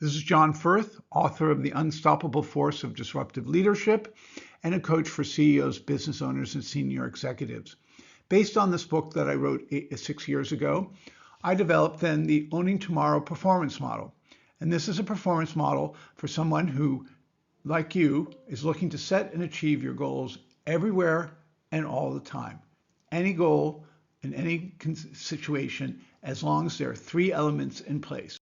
This is John Firth, author of The Unstoppable Force of Disruptive Leadership and a coach for CEOs, business owners, and senior executives. Based on this book that I wrote 6 years ago, I developed then the Owning Tomorrow performance model. And this is a performance model for someone who, like you, is looking to set and achieve your goals everywhere and all the time. Any goal in any situation, as long as there are three elements in place.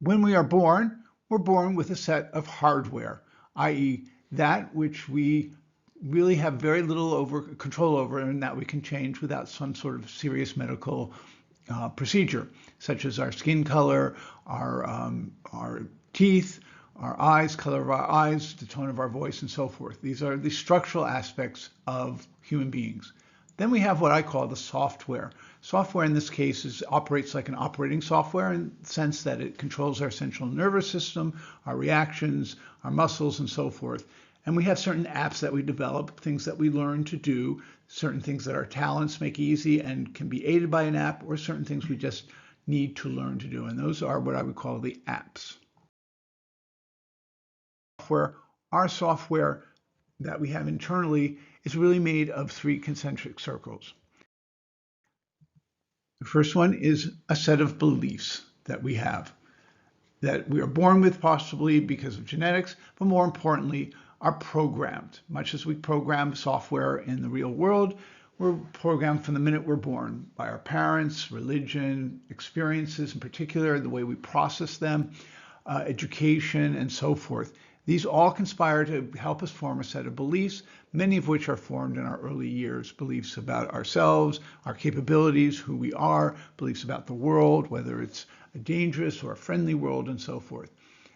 When we are born, we're born with a set of hardware, i.e., that which we really have very little control over and that we can change without some sort of serious medical procedure, such as our skin color, our teeth, our eyes, color of our eyes, the tone of our voice, and so forth. These are the structural aspects of human beings. Then we have what I call the software. Software in this case operates like an operating software in the sense that it controls our central nervous system, our reactions, our muscles, and so forth. And we have certain apps that we develop, things that we learn to do, certain things that our talents make easy and can be aided by an app, or certain things we just need to learn to do. And those are what I would call the apps. Our software that we have internally is really made of three concentric circles. The first one is a set of beliefs that we have, that we are born with possibly because of genetics, but more importantly, are programmed. Much as we program software in the real world, we're programmed from the minute we're born by our parents, religion, experiences in particular, the way we process them, education, and so forth. These all conspire to help us form a set of beliefs, many of which are formed in our early years. Beliefs about ourselves, our capabilities, who we are, beliefs about the world, whether it's a dangerous or a friendly world, and so forth.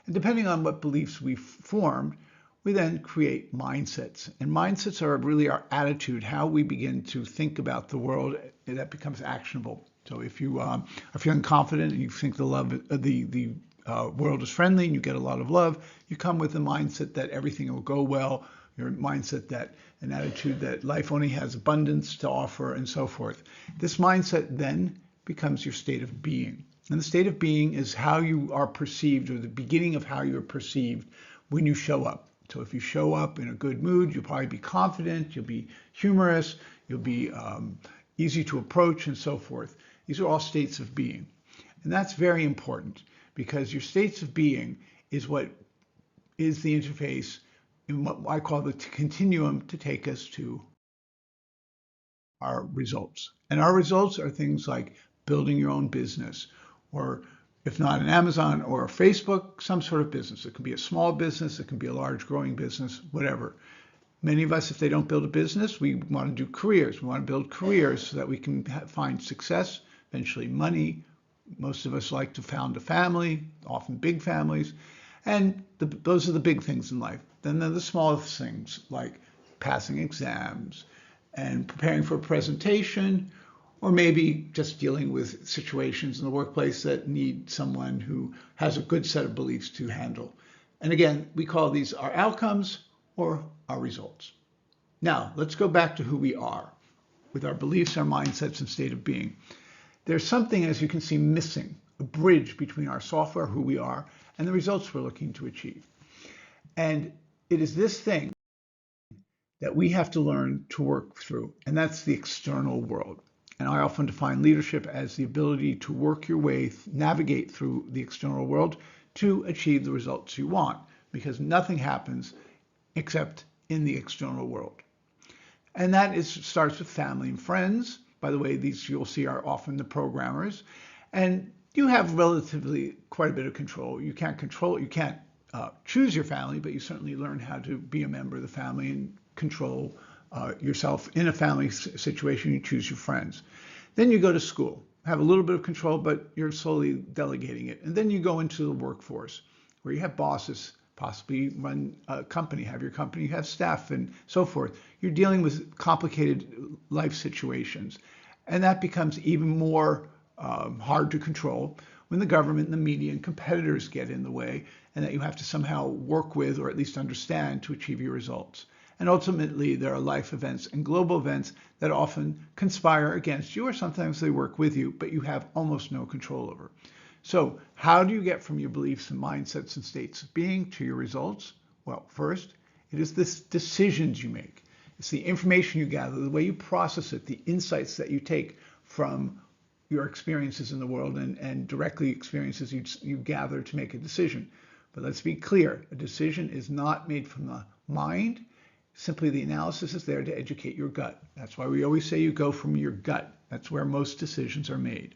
And depending on what beliefs we've formed, we then create mindsets. And mindsets are really our attitude, how we begin to think about the world that becomes actionable. So if you are feeling confident and you think the world is friendly and you get a lot of love, you come with a mindset that everything will go well, your mindset that an attitude that life only has abundance to offer, and so forth. This mindset then becomes your state of being. And the state of being is how you are perceived, or the beginning of how you're perceived when you show up. So if you show up in a good mood, you'll probably be confident, you'll be humorous, you'll be easy to approach, and so forth. These are all states of being. And that's very important, because your states of being is what is the interface in what I call the continuum to take us to our results. And our results are things like building your own business, or if not an Amazon or a Facebook, some sort of business. It can be a small business, it can be a large growing business, whatever. Many of us, if they don't build a business, we want to do careers. We want to build careers so that we can find success, eventually money. Most of us like to found a family, often big families, and those are the big things in life. Then there are the smallest things like passing exams and preparing for a presentation, or maybe just dealing with situations in the workplace that need someone who has a good set of beliefs to handle. And again, we call these our outcomes or our results. Now, let's go back to who we are with our beliefs, our mindsets, and state of being. There's something, as you can see, missing, a bridge between our software, who we are, and the results we're looking to achieve. And it is this thing that we have to learn to work through, and that's the external world. And I often define leadership as the ability to work your way, navigate through the external world to achieve the results you want, because nothing happens except in the external world. And that starts with family and friends. By the way, these you'll see are often the programmers, and you have relatively quite a bit of control. You can't choose your family, but you certainly learn how to be a member of the family and control yourself in a family situation. You choose your friends. Then you go to school, have a little bit of control, but you're slowly delegating it. And then you go into the workforce, where you have bosses, possibly run a company, have your company, have staff, and so forth. You're dealing with complicated life situations. And that becomes even more hard to control when the government and the media and competitors get in the way, and that you have to somehow work with, or at least understand, to achieve your results. And ultimately, there are life events and global events that often conspire against you, or sometimes they work with you, but you have almost no control over. So how do you get from your beliefs and mindsets and states of being to your results? Well, first, it is the decisions you make. It's the information you gather, the way you process it, the insights that you take from your experiences in the world and directly experiences you gather to make a decision. But let's be clear, a decision is not made from the mind. Simply the analysis is there to educate your gut. That's why we always say you go from your gut. That's where most decisions are made.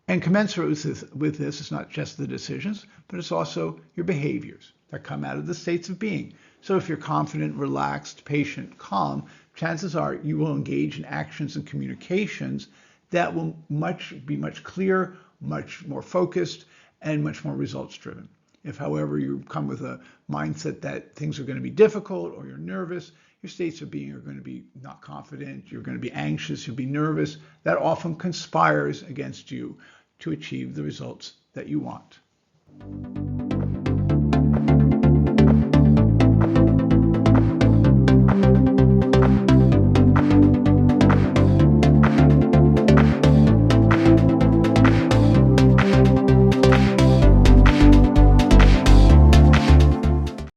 And commensurate with this is not just the decisions, but it's also your behaviors that come out of the states of being. So if you're confident, relaxed, patient, calm, chances are you will engage in actions and communications that will be much clearer, much more focused, and much more results driven. If, however, you come with a mindset that things are going to be difficult or you're nervous, your states of being are going to be not confident, you're going to be anxious, you'll be nervous. That often conspires against you to achieve the results that you want.